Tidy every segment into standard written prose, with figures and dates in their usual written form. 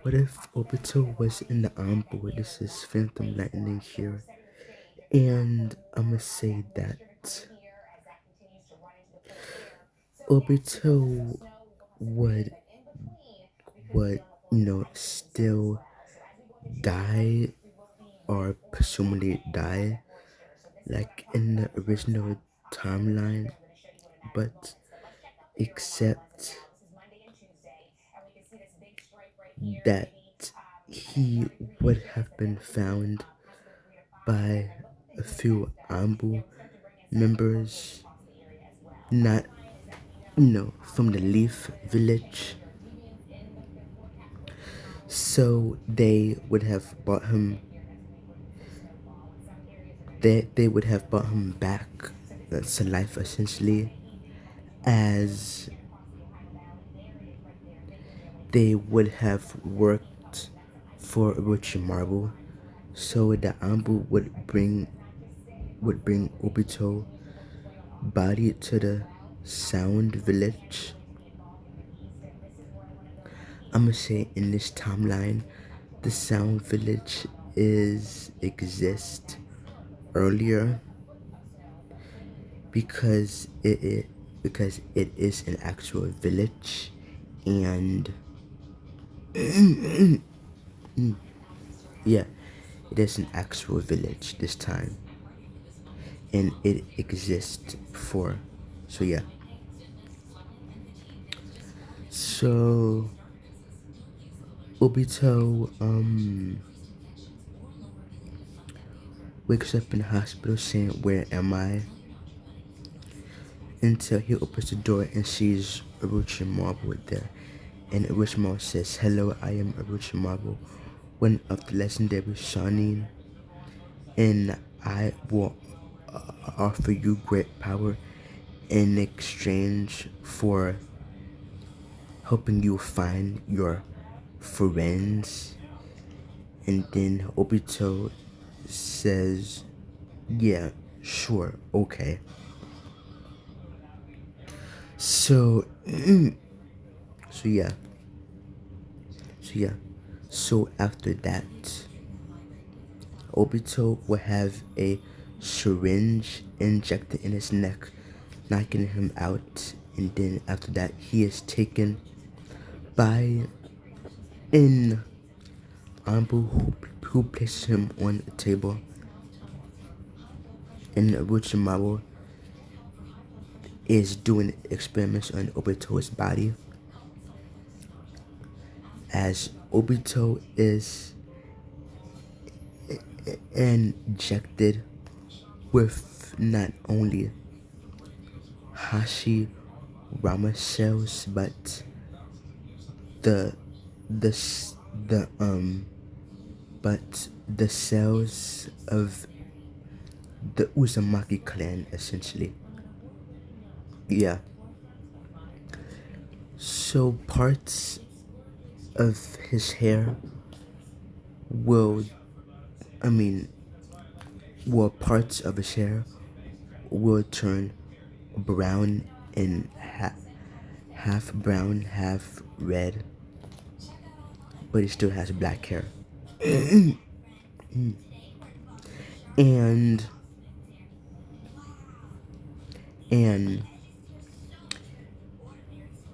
What if Obito was in the Ambu? This is Phantom Lightning here. And I'ma say that Obito would would still die or presumably die like in the original timeline, but except that he would have been found by a few Ambu members, not from the Leaf Village. So they would have brought him. They would have brought him back to life essentially, as they would have worked for Orochimaru. So the Ambu would bring Obito body to the Sound Village. I'ma say in this timeline, the Sound Village exists earlier because it is an actual village, and yeah, it is an actual village this time, and it exists before. So yeah. So Obito wakes up in the hospital saying, "Where am I?" Until he opens the door and sees Orochimaru there. And Orochimaru says, "Hello, I am Orochimaru, one of the legendary Shanin, and I will offer you great power in exchange for helping you find your friends." And then Obito says, "Yeah, sure, okay." So, so yeah, so yeah, so after that, Obito will have a syringe injected in his neck, knocking him out, and then after that, he is taken by an Ambu who places him on a table, and Orochimaru is doing experiments on Obito's body, as Obito is injected with not only Hashi Rama cells, but the the s- the but the cells of the Uzumaki clan essentially. Yeah. So parts of his hair will I mean parts of his hair will turn brown and half brown, half red, but he still has black hair. And and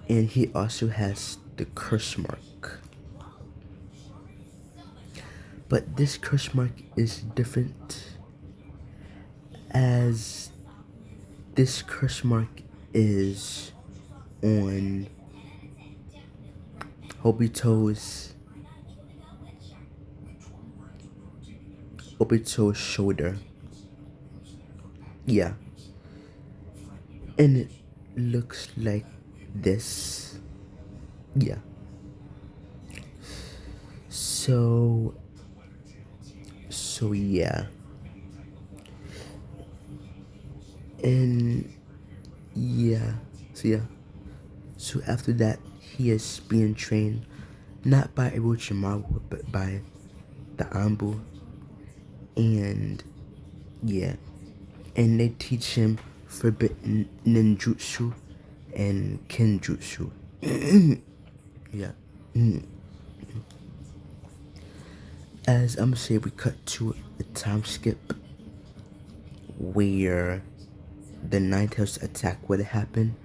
and he also has the curse mark. But this curse mark is different, as this curse mark is on Obito's Obito's shoulder. Yeah. And it looks like this. Yeah. So yeah. And yeah. So yeah. So after that, he is being trained not by Orochimaru but by the Ambu, and yeah, and they teach him forbidden ninjutsu and kenjutsu. Yeah. As I'm gonna say, we cut to a time skip where the Ninetales attack would happen,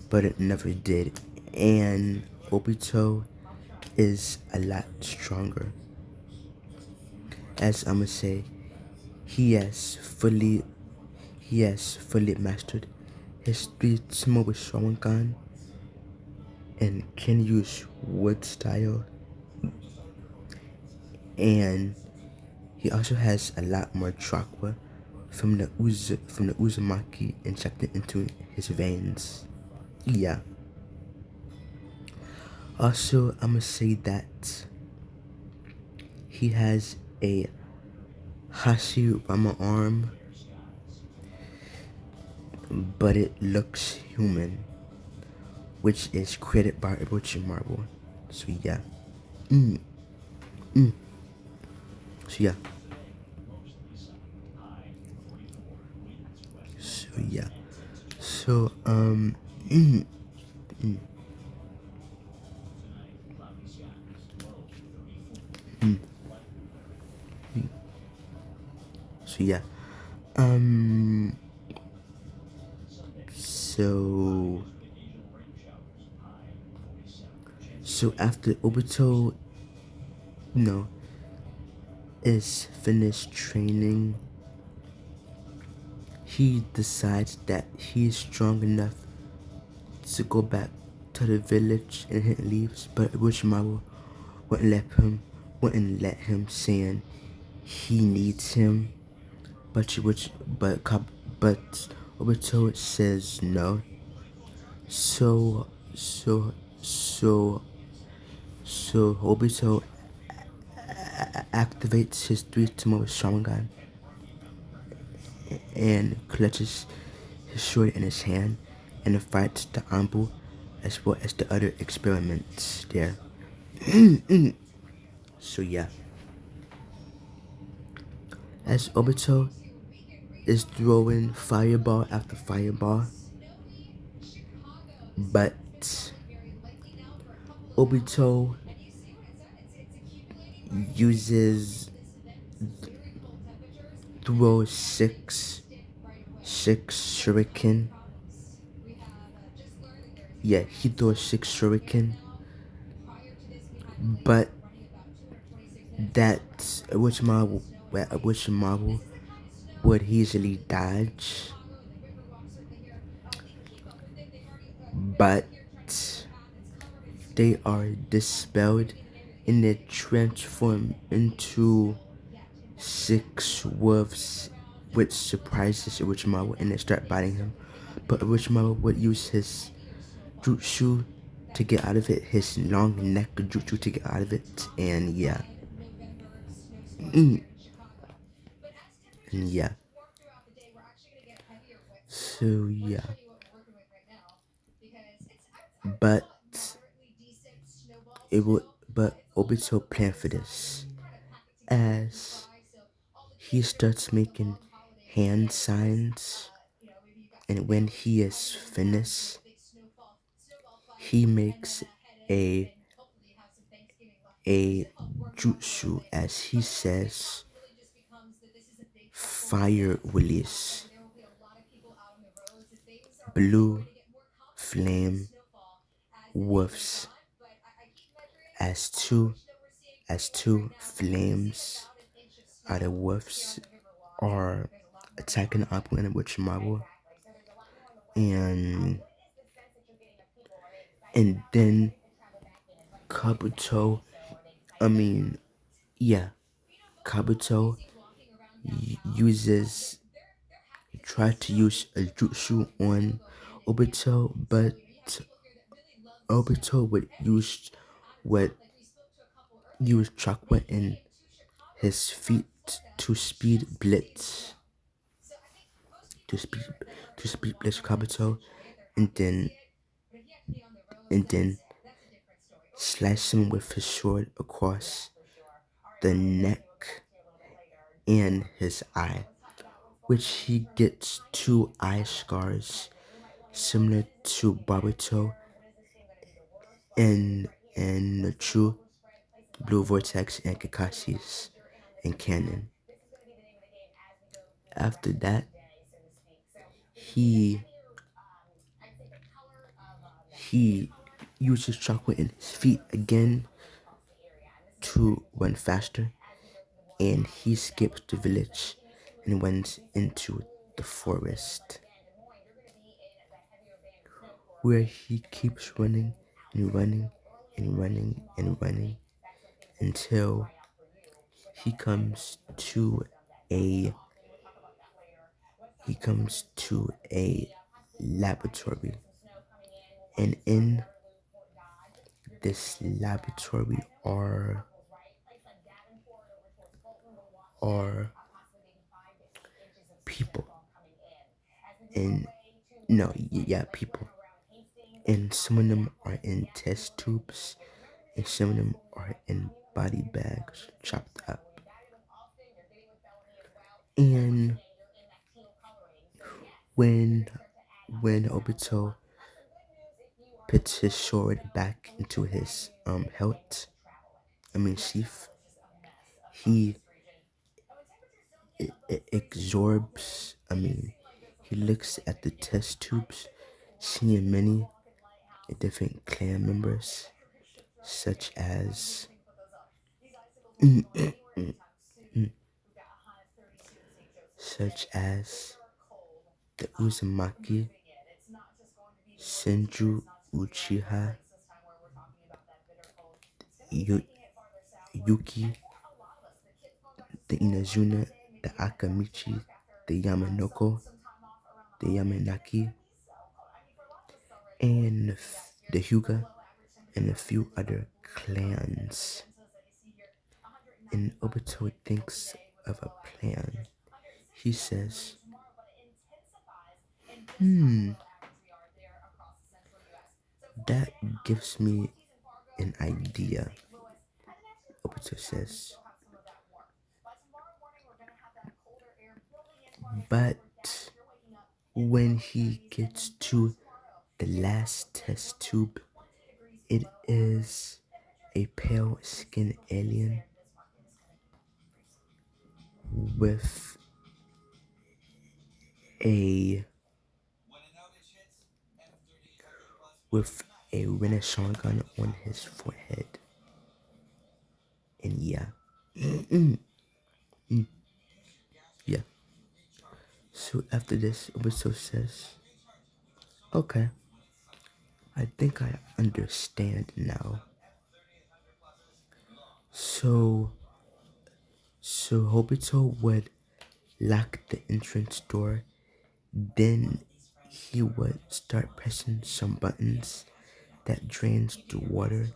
but it never did. And Obito is a lot stronger. As I'm gonna say, he has fully mastered his three small Sharingan and can use wood style, and he also has a lot more chakra from the Uzumaki injected into his veins. Yeah. Also, I'm gonna say that he has a Hashirama arm, but it looks human, which is created by Orochimaru. So yeah. Mm, mm. So yeah. So yeah. So mm, mm, mm. So yeah. Um. So after Obito, you know, is finished training, he decides that he's strong enough to go back to the village and he leaves, but Orochimaru wouldn't let him saying he needs him, but but Obito says no. So so so Obito activates his three Tomoe Sharingan and clutches his sword in his hand and fights the Anbu as well as the other experiments there. So yeah, as Obito is throwing fireball after fireball, but Obito uses throw six shuriken. Yeah, he throws six shuriken, but that which Marvel would easily dodge, but they are dispelled and they transform into six wolves, which surprises Orochimaru and they start biting him. But Orochimaru would use his jutsu to get out of it, his long neck jutsu to get out of it, and yeah. Mm, and yeah. So yeah. But it would but Obito planned for this as he starts making hand signs, and when he is finished he makes a a jutsu, as he says, fire release, blue flame wolves, as two flames are the wolves are attacking the opponent with Shimaru, and then Kabuto, I mean, yeah, Kabuto uses, try to use a jutsu on Obito, but Obito would would use chakra in his feet to speed blitz, to speed blitz Kabuto, and then and then slice him with his sword across the neck and his eye, which he gets two eye scars similar to Boruto and the true Blue Vortex and Kakashi's. and canon. After that, he he uses chakra in his feet again to run faster, and he skips the village and went into the forest, where he keeps running and running and running and running until he comes to a a laboratory. And in this laboratory are people. And no, yeah, people. And some of them are in test tubes, and some of them are in body bags chopped up. And when Obito puts his sword back into his sheath, he absorbs. He looks at the test tubes, seeing many different clan members, such as such as the Uzumaki, Senju Uchiha, Yuki, the Inazuna, the Akamichi, the Yamanoko, the Yamanaki, and the Hyuga, and a few other clans. And Obito thinks of a plan. He says, that gives me an idea. Obito says, but when he gets to the last test tube, it is a pale skinned alien with a renaissance gun on his forehead. And yeah. Yeah. So after this, Obito says, okay, I think I understand now. So Obito would lock the entrance door, then he would start pressing some buttons that drains the water.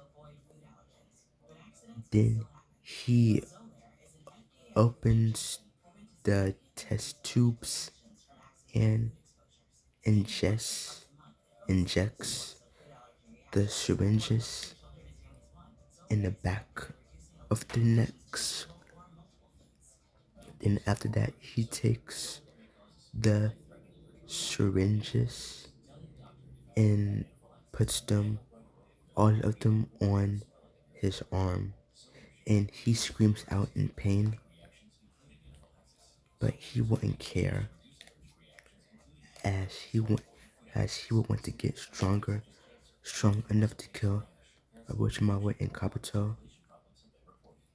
Then he opens the test tubes and injects the syringes in the back of the necks. Then after that, he takes the syringes and puts them, all of them, on his arm, and he screams out in pain, but he wouldn't care, as he would want to get strong enough to kill Orochimaru and Kabuto,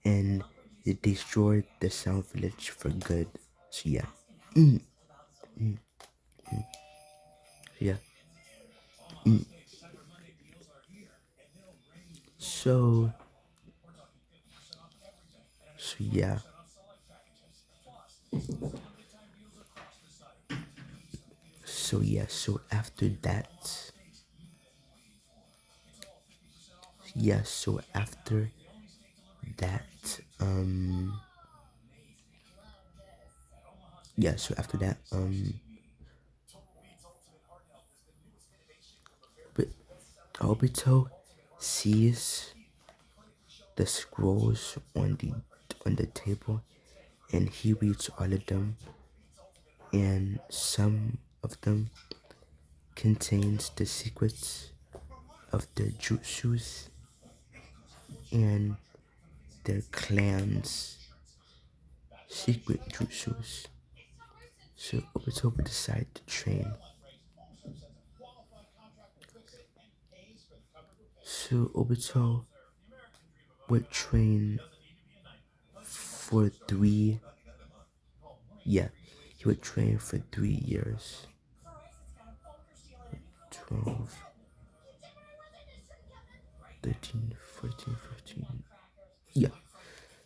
and it destroyed the Sound Village for good. So yeah. Yeah. So yeah. So after that, yeah, so after that, yeah, so after that, but Obito sees the scrolls on the table, and he reads all of them, and some of them contains the secrets of the jutsus and their clans secret jutsus. So Obito would decide to train. So Obito would train for yeah, he would train for 3 years. 12, 13, 14, 15. Yeah.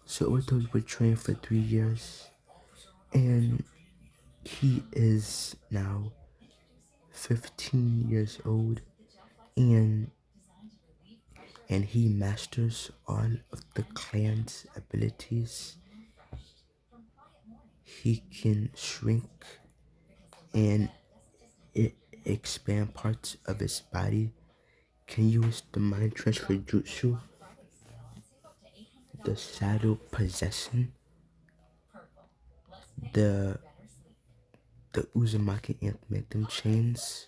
So Obito would train for 3 years. And he is now 15 years old. And he masters all of the clan's abilities. He can shrink and expand parts of his body, can use the mind transfer jutsu, the shadow possession, the Uzumaki Anthem chains,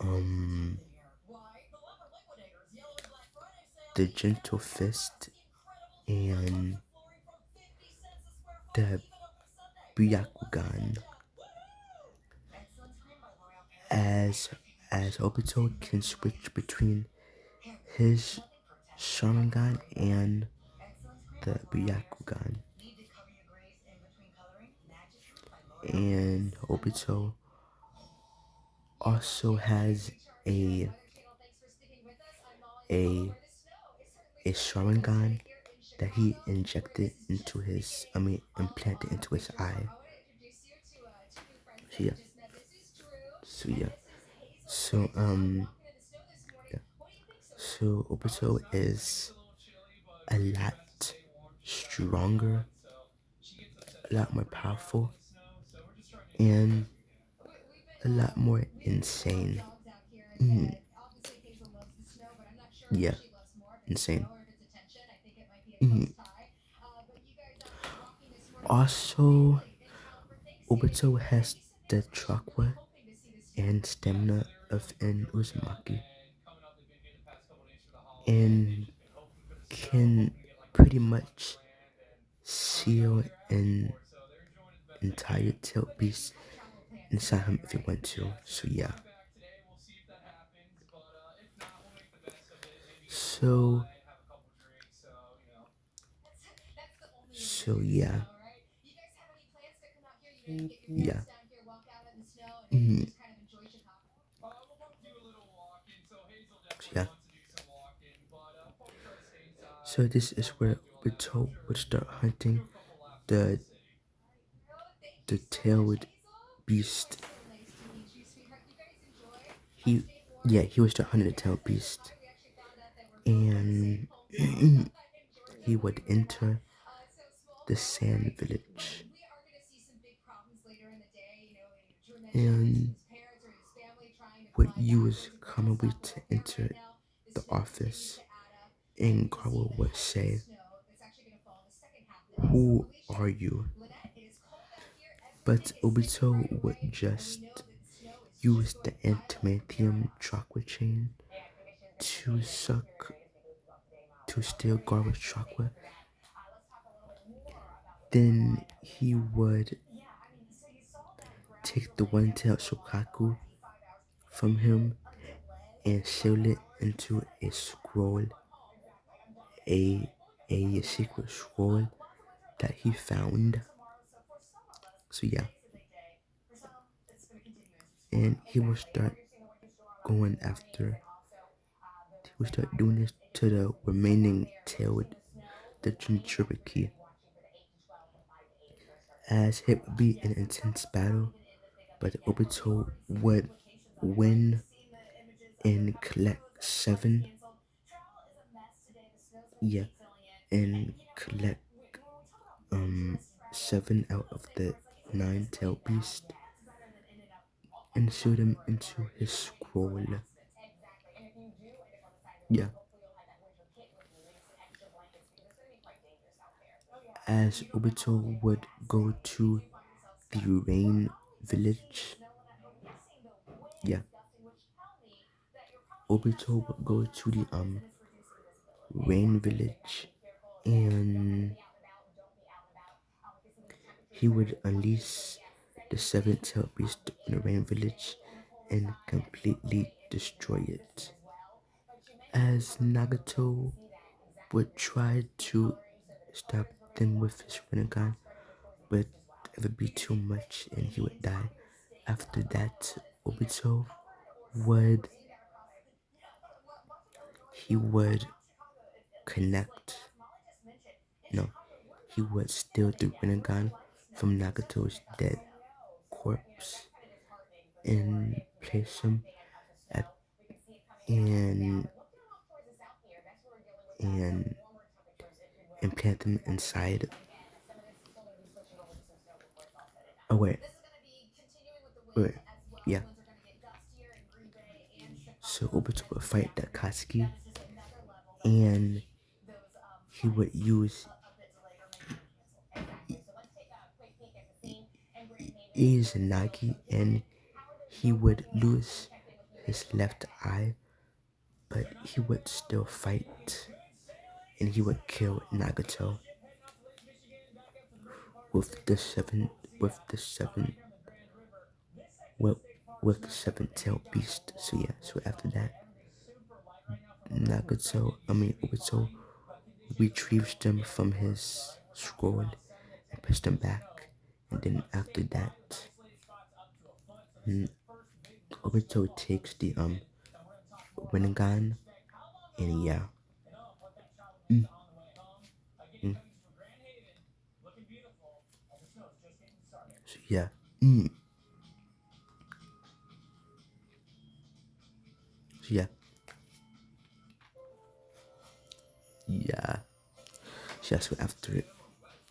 um, the gentle fist, and the Byakugan. As Obito can switch between his Sharingan and the Byakugan. And Obito also has a a a Sharingan that he injected into implanted into his eye. So yeah. So yeah. So yeah. So Obito is a lot stronger, a lot more powerful, and a lot more insane. Mm, yeah, insane. Mm. Also, Obito has the chakra and stamina of an Uzumaki and can pretty much seal an entire tail piece inside him if he want to. So yeah. So yeah. Yeah. Mm. Yeah. So this is where Obito would start hunting the tailed beast. He would start hunting the tailed beast. And he would enter the sand village. And would use commonly to enter the office, and Garbo would say, "Who are you?" But Obito would just use the adamantium chakra chain to steal Garbo's chakra. Then he would take the one-tailed Shokaku from him and seal it into a scroll, a secret scroll that he found. So yeah. And he will start going after, he will start doing this to the remaining tailed, the Jinchuriki. As it would be an intense battle, but Obito would win and collect 7. Yeah, and collect 7 out of the 9 tail beast and shoot them into his scroll. Yeah. As Obito would go to the rain village. Yeah. Obito would go to the rain village and he would unleash the seven-tailed beast in the Rain Village and completely destroy it. As Nagato would try to stop them with his Rinnegan, but it would be too much and he would die. After that, Obito would he would connect no, he would steal the Rinnegan from Nagato's dead corpse and place him at and and implant them inside. Oh wait, yeah. So Obito would fight Katsuki, and he would use Izanagi, and he would lose his left eye, but he would still fight, and he would kill Nagato with the seven with the seven with with the seven-tailed beast. So yeah, so after that, Obito retrieves them from his scroll and puts them back, and then after that, Obito takes the Rinnegan, and yeah. Mm, mm. So yeah. Mm. So yeah. Yeah. So, yeah, so after it,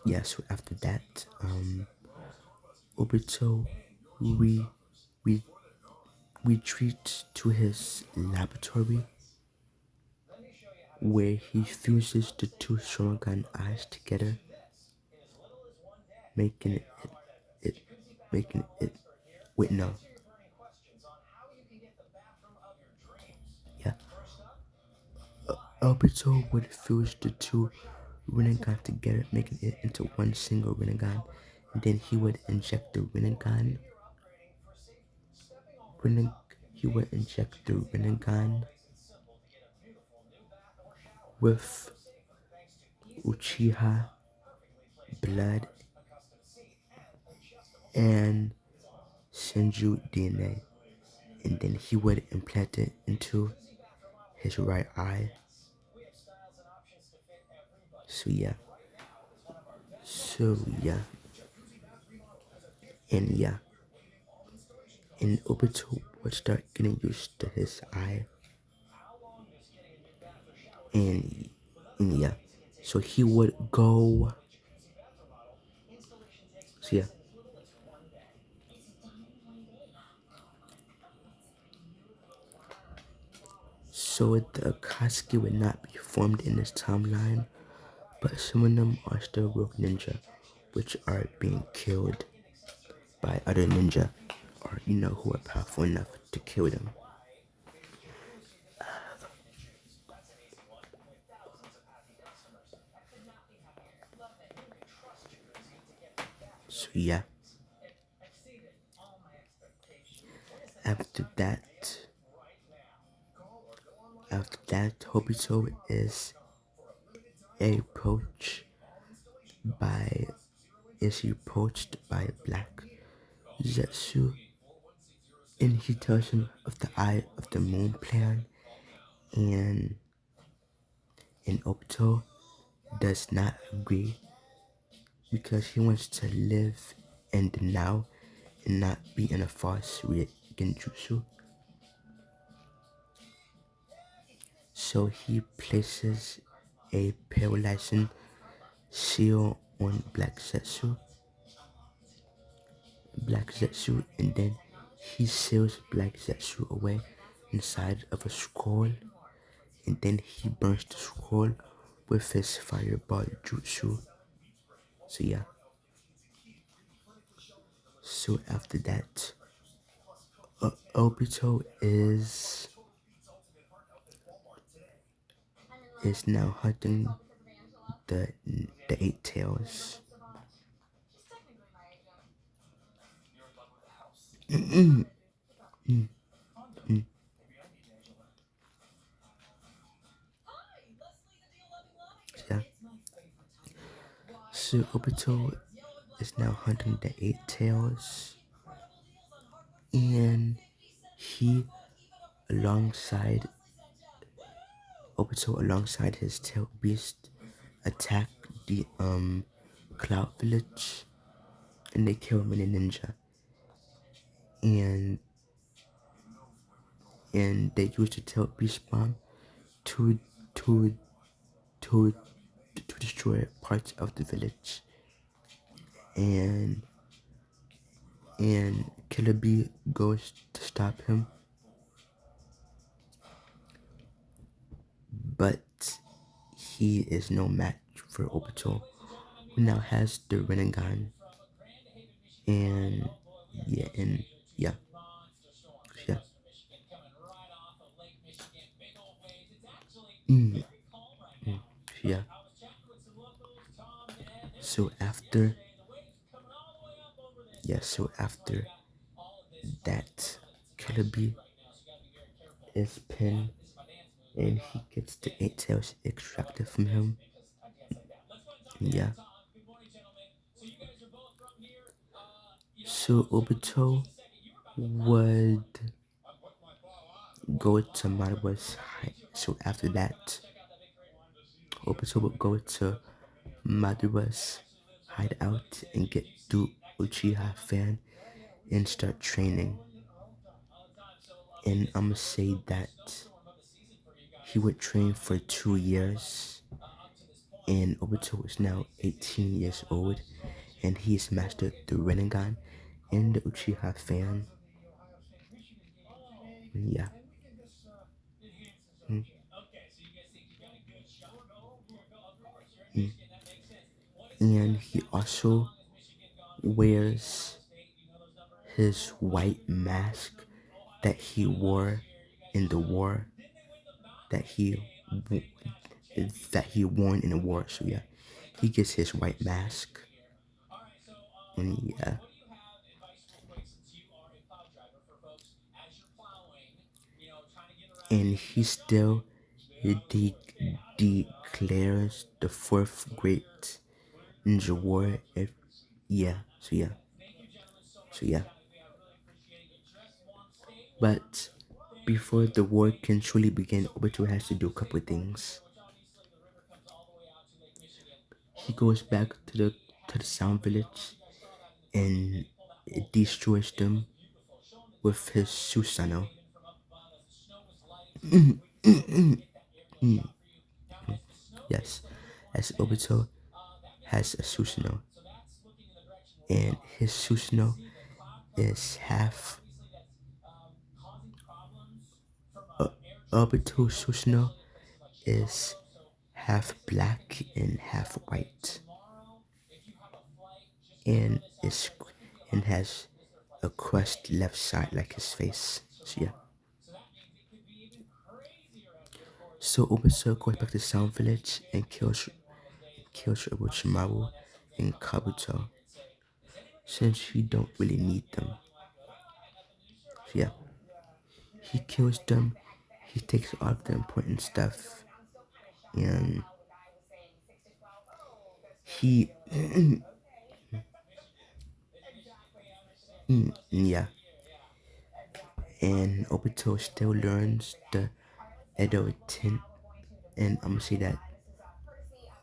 yeah, so after that, Obito re, re, retreats to his laboratory where he fuses the two Shogun eyes together, making it making it wait no yeah Obito would fuse the two Rinnegan together, making it into one single Rinnegan, and then he would inject the Rinnegan he would inject the Rinnegan with Uchiha blood and Senju DNA, and then he would implant it into his right eye. So yeah, so yeah, and yeah, and Obito would start getting used to his eye, and yeah, so he would go. So yeah, so the Akatsuki would not be formed in this timeline, but some of them are still rogue ninja, which are being killed by other ninja, or who are powerful enough to kill them. So yeah, after that, Obito approached by approached by Black Zetsu, and he tells him of the Eye of the Moon plan, and Obito does not agree because he wants to live in the now and not be in a false genjutsu. So he places a paralyzing seal on Black Zetsu, and then he seals Black Zetsu away inside of a scroll, and then he burns the scroll with his fireball jutsu. So yeah. So after that, Obito is now hunting the eight tails. Yeah. So Obito is now hunting the eight tails, and he alongside Obito alongside his tail beast attack the Cloud Village, and they kill many ninja, and they use the tail beast bomb to to to to destroy parts of the village, and Killer Bee goes to stop him, but he is no match for Obito, who now has the Rinnegan, and yeah, and yeah, yeah. Mm, yeah. So after, so after that, Killer Bee is pinned, and he gets the eight tails extracted from him. Yeah. So Obito would go to Madara's hide. So after that, Obito would go to Madara's hideout and get the Uchiha fan and start training. And I'ma say that he would train for 2 years, and Obito is now 18 years old, and he's mastered the Rinnegan and the Uchiha fan. Yeah. Mm. Mm. And he also wears his white mask that he wore in the war, that he worn in the war. So yeah, he gets his white mask, and yeah, and he still de- declares the fourth great ninja war. Yeah, so yeah, so yeah. But before the war can truly begin, Obito has to do a couple of things. He goes back to the Sound Village and it destroys them with his Susanoo. Yes, as Obito has a Susanoo, and his Susanoo is half. Uh, Obito's Susanoo is half black and half white, and is and has a crushed left side like his face. So yeah. So Obito goes back to Sound Village and kills Orochimaru and Kabuto, since he don't really need them. So yeah, he kills them. He takes all of the important stuff, and he yeah, and Obito still learns the Edo Ten, and I'm gonna say that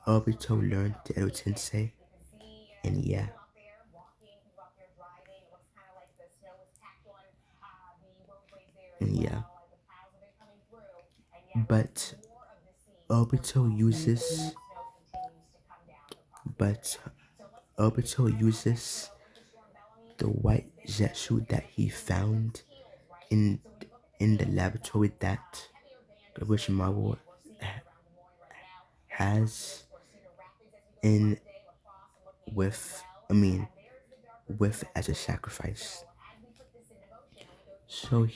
Obito learned the Edo Tensei, and yeah. And yeah. But Obito uses but Obito uses the white Zetsu that he found in the laboratory that Orochimaru has in with with as a sacrifice. So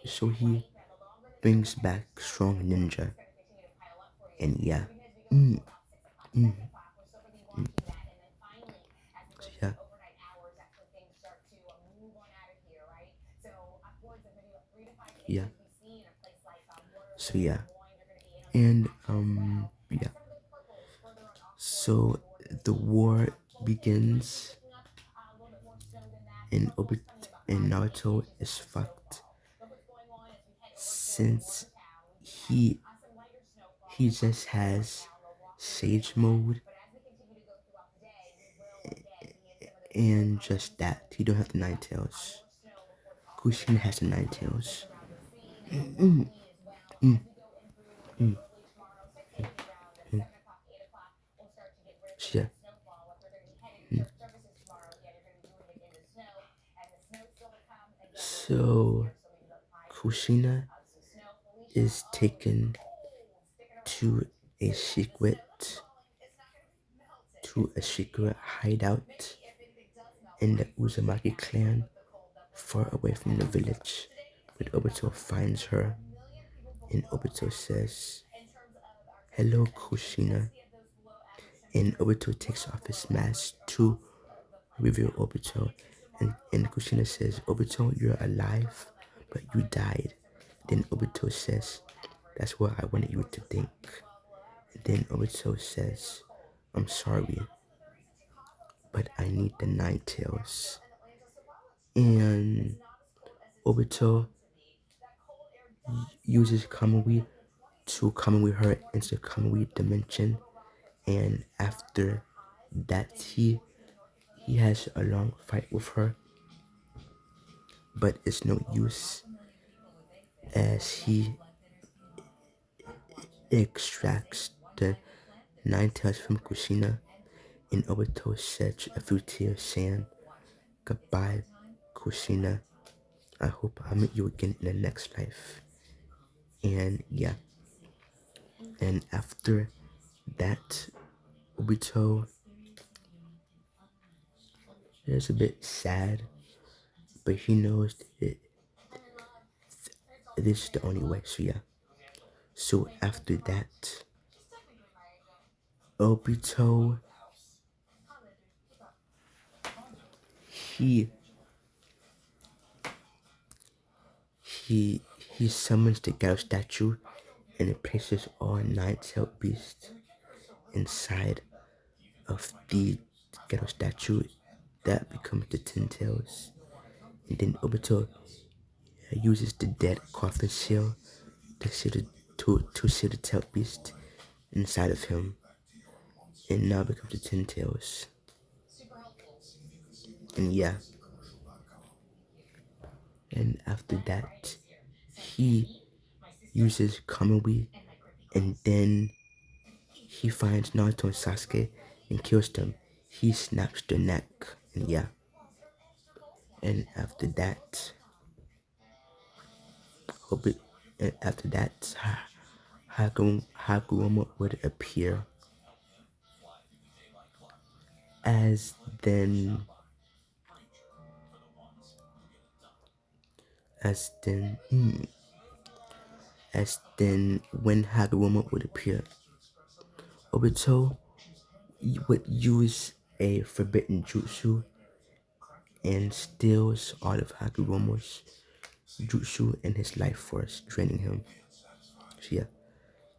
so he brings back strong ninja, and yeah. Mm, mm, so yeah. Yeah. So yeah. And yeah. So the war begins and and Naruto is fucked since he he just has Sage mode and just that. He don't have the Nine Tails. Kushin has the Nine Tails. Mm, mm, mm, mm. Yeah. Mm. So Kushina is taken to a secret hideout in the Uzumaki clan far away from the village. But Obito finds her and Obito says, "Hello, Kushina." And Obito takes off his mask to reveal Obito. And Kushina says, "Obito, you're alive, but you died." Then Obito says, "That's what I wanted you to think." And then Obito says, "I'm sorry, but I need the Nine Tails." And Obito uses Kamui to Kamui her into Kamui dimension. And after that, he has a long fight with her, but it's no use as he extracts the Nine Tails from Kushina. And Obito sheds a few tears saying, "Goodbye, Kushina. I hope I meet you again in the next life." And yeah, and after that, Obito is a bit sad, but he knows that this is the only way. So yeah. So after that, Obito he he he summons the Gao statue and it places all nine-tailed beasts inside of the Ghetto statue that becomes the Ten Tails. And then Obito uses the dead coffin seal to seal the tail beast inside of him and now becomes the Ten Tails. And yeah, and after that, he uses Kamui and then he finds Naruto and Sasuke and kills them. He snaps their neck and yeah. And after that, and after that, Haguruma would appear as then as then as then when Haguruma would appear, Obito would use a forbidden jutsu and steals all of Haguruma's jutsu and his life force, draining him. So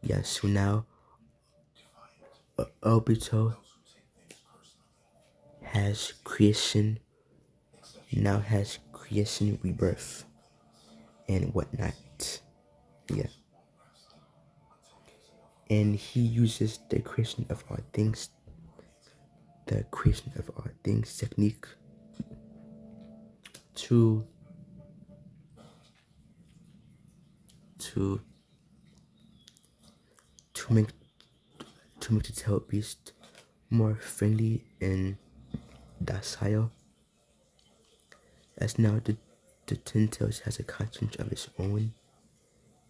yeah. So now Obito has creation, now has creation rebirth and whatnot. Yeah. And he uses the creation of all things technique to to to make the tail beast more friendly and docile. As now the Ten Tails has a conscience of its own.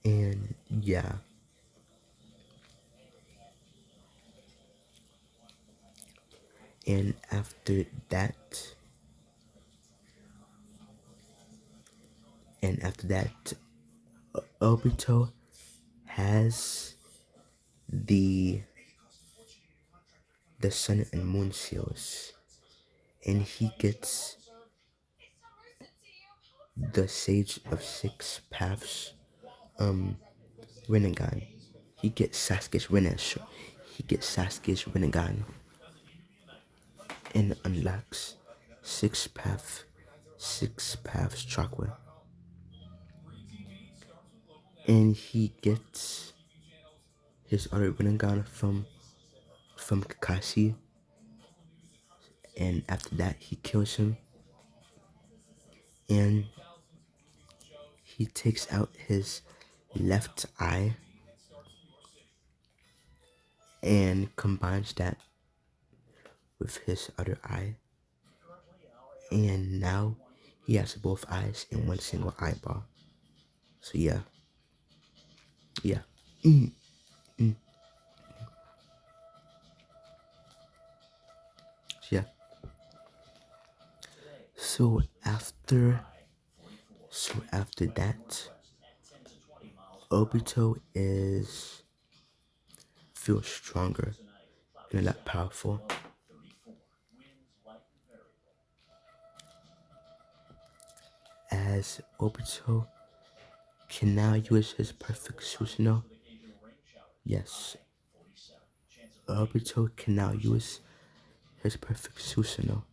And yeah. And after that, Obito has the sun and moon seals, and he gets the Sage of Six Paths Rinnegan. He gets Sasuke's Rinnegan and unlocks Six Paths Chakra. And he gets his other Rinnegan from Kakashi. And after that, he kills him. And he takes out his left eye and combines that with his other eye. And now he has both eyes in one single eyeball. So yeah. Mm, mm. So yeah. So after that, Obito feels stronger and a lot powerful. As Obito can now use his perfect Susanoo. Yes. Obito can now use his perfect Susanoo.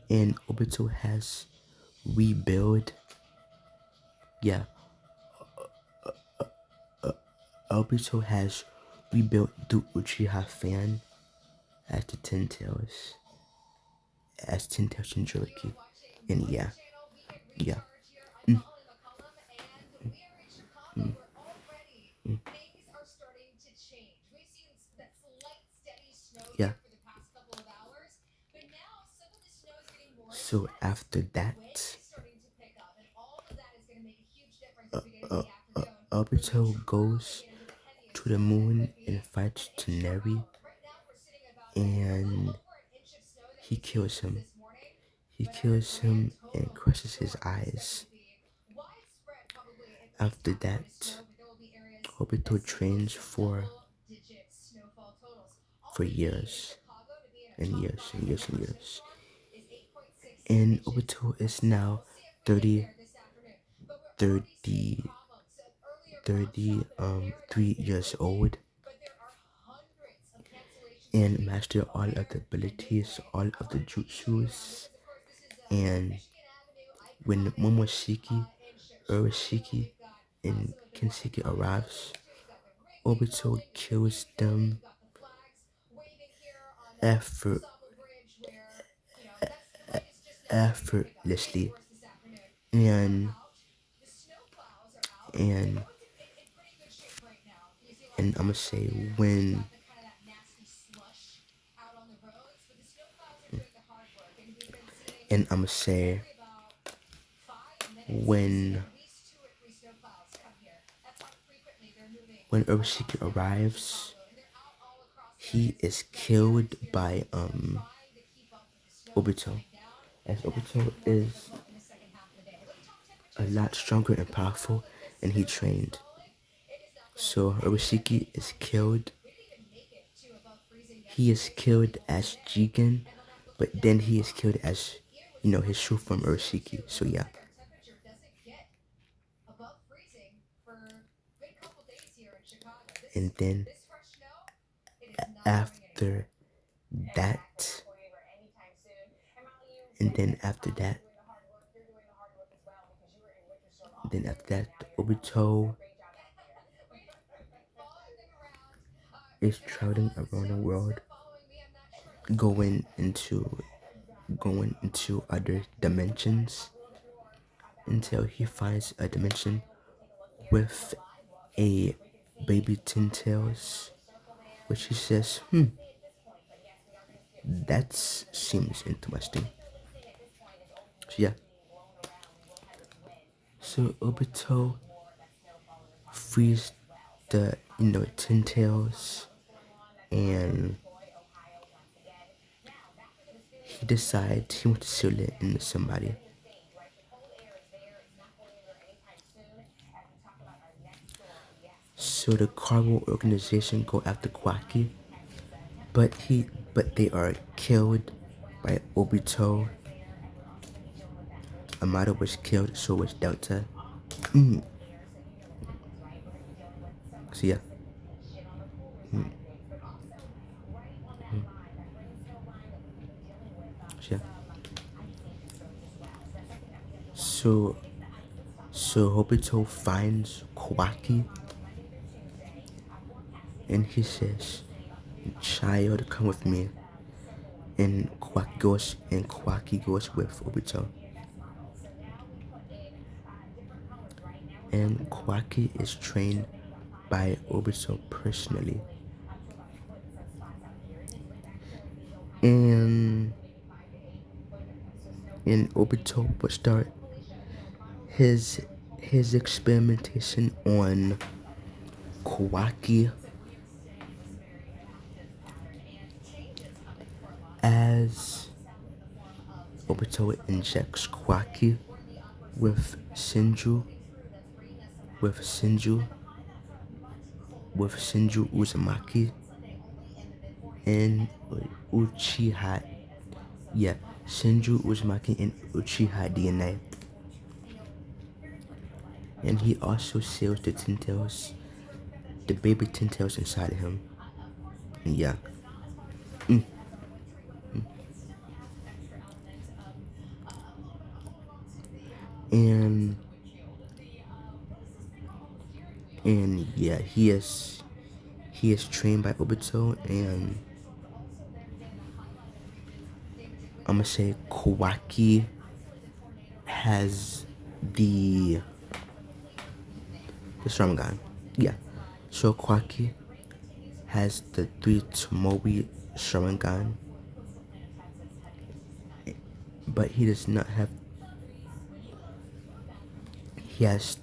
And Obito has rebuilt. Yeah. Obito has rebuilt the Uchiha fan as the Ten Tails. As Ten Tails Jinchuriki. And yeah. Mm. Mm. Mm. Yeah. So after that, Obito goes to the moon and fights Teneri, and he kills him. He kills him and crushes his eyes. After that, Obito trains for years and years and years and years. And Obito is now 30, 3 years old and master all of the abilities, all of the jutsus. And when Momoshiki, Urashiki, and Kinshiki arrives, Obito kills them effortlessly. And and and I'ma say when Urashiki arrives, he is killed by Obito. As Obito is a lot stronger and powerful, and he trained. So Urashiki is killed. He is killed as Jigen, but then he is killed as, his true form Urashiki. So yeah. And then after that, Obito is traveling around the world, going into other dimensions until he finds a dimension with a baby Ten Tails, which he says, that seems interesting. So yeah. So Obito frees the Ten Tails, and he decides he wants to seal it into somebody. So the Carvel organization go after Kwaki, but they are killed by Obito. Amado was killed, so was Delta. So yeah. So yeah. So so Obito finds Kwaki and he says, "Child, come with me." And Kwaki goes with Obito. And Kwaki is trained by Obito personally. And Obito would start his experimentation on Kwaki as Obito injects Kwaki with Shinju Uzumaki and Uchiha. Yeah, Shinju Uzumaki and Uchiha DNA. And he also seals the Ten Tails, the baby Ten Tails inside of him. And yeah. And yeah, he is trained by Obito, and I'm gonna say Kawaki has the Sharingan. Yeah. So Kawaki has the 3 Tomoe Sharingan, but he does not have. He has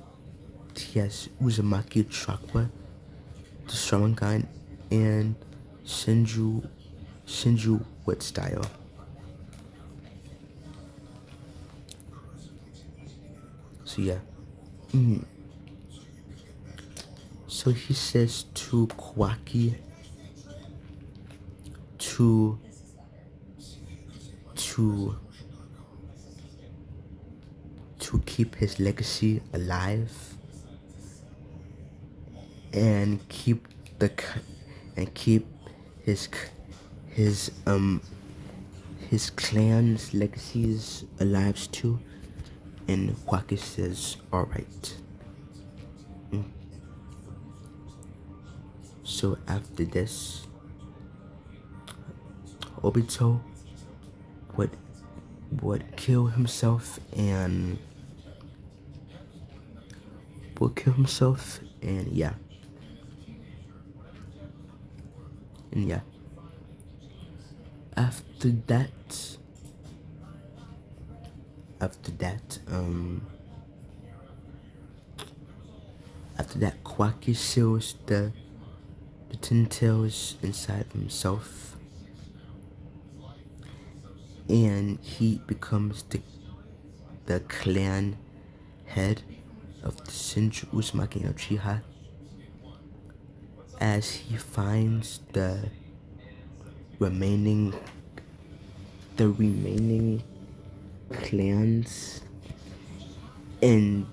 Uzumaki Chakra, the Sharingan, and Shinju Wood Style. So yeah. So he says to Kawaki to keep his legacy alive and keep his clan's legacies alive too. And Kawaki says, "All right." So after this, Obito would kill himself and yeah. And yeah. After that, after that, Kwaki seals the Ten Tails inside of himself, and he becomes the clan head of the Shinju Uzumaki no Uchiha, as he finds the remaining clans and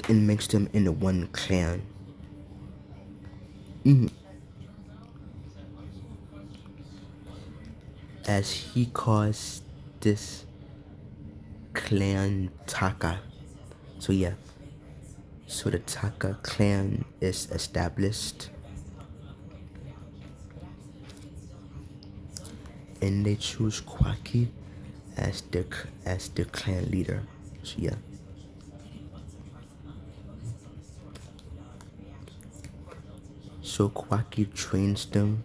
makes them into one clan. As he calls this clan Taka. So yeah. So the Taka clan is established. And they choose Kwaki as their clan leader. So yeah. So Kwaki trains them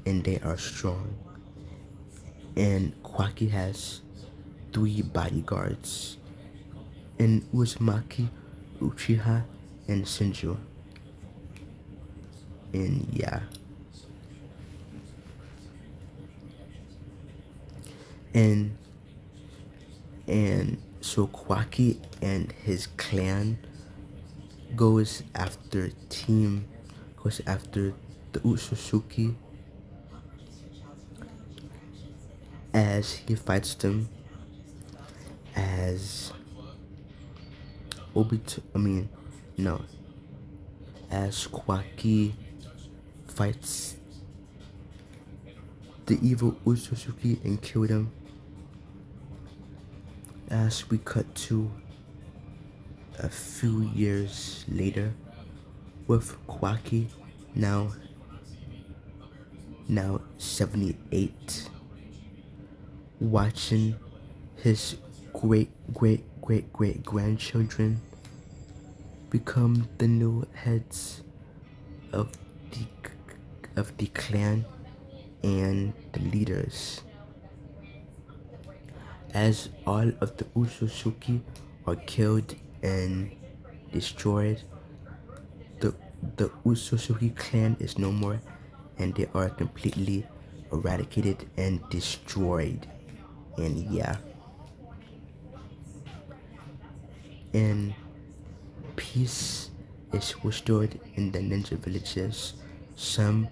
and they are strong. And Kwaki has 3 bodyguards. And Uzumaki, Uchiha, and Shinju. And yeah. And so Kwaki and his clan goes after the Utsutsuki as he fights them as Obito, no, as Kwaki fights the evil Utsutsuki and killed him, as we cut to a few years later with Kwaki now 78, watching his great grandchildren become the new heads of the clan and the leaders, as all of the Utsutsuki are killed and destroyed. The the Utsutsuki clan is no more, and they are completely eradicated and destroyed. And yeah, and peace is restored in the ninja villages. Some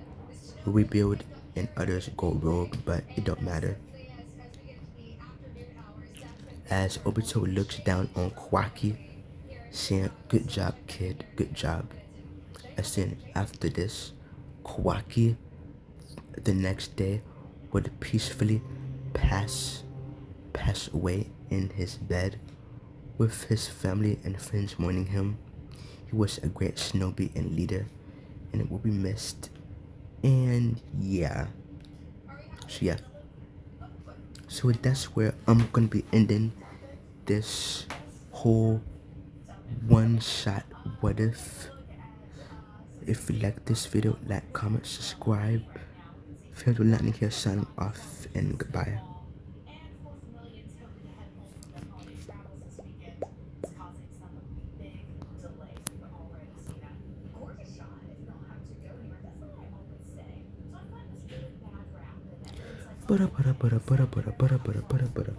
rebuild and others go rogue, but it don't matter. As Obito looks down on Kwaki, saying, "Good job, kid, good job." As then after this, Kwaki the next day would peacefully pass away in his bed with his family and friends mourning him. He was a great shinobi and leader, and it will be missed. And yeah, so yeah, so that's where I'm gonna be ending this whole one shot what if you like this video, like, comment, subscribe. Feel to let me here signing off, and goodbye. Butter, butter, butter, butter, butter, butter, butter, butter, butter.